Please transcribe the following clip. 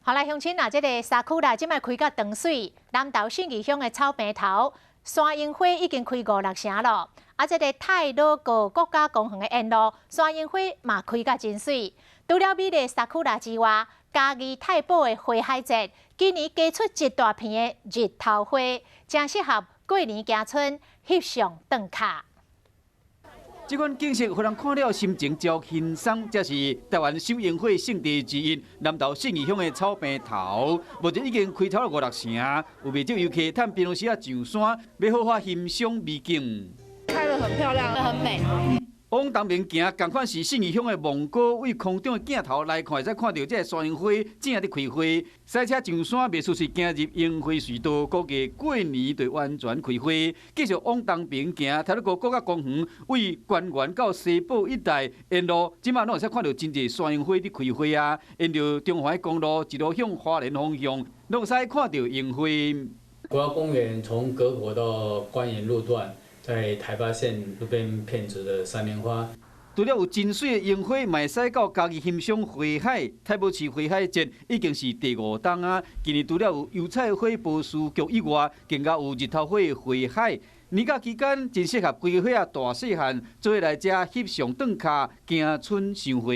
好来，乡亲啊，这个沙区啦，即摆开到长水，南投信义乡的草坪头山樱花已经开5、6成咯。啊，这个太鲁阁国家公园的沿路山樱花嘛开甲真水。除了美丽沙区啦之外，嘉义太保的花海节今年加出一大片的日头花，正适合过年行春翕相打卡。 这款景色，互人看了心情真轻松。这是台湾首樱花圣地之一，南投信义乡的草坪头，目前已经开头了5、6成。有不少游客趁平常时啊上山，要好好欣赏美景。开得很漂亮，很美。 往东面行，同款是信义乡的蒙古，为空中的镜头来看，会使看到这山樱花正在开花。赛车上山袂输是行入樱花隧道，估计过年就完全开花。继续往东边行，太鲁阁国家公园为关原到西部一带沿路，即马拢会使看到真侪山樱花伫开花啊！沿着中华公路一路向花莲方向，拢会使看到樱花。国家公园从隔火到关园路段。 在台八线路边片植的3莲花，除了有真水的樱花，嘛会使到嘉义欣赏花海。太保市花海节已经是第5冬啊！今年除了有油菜花布施局以外，更加有日头花花海。年假期间真适合规划大细汉做伙来遮翕相打卡，行春赏花。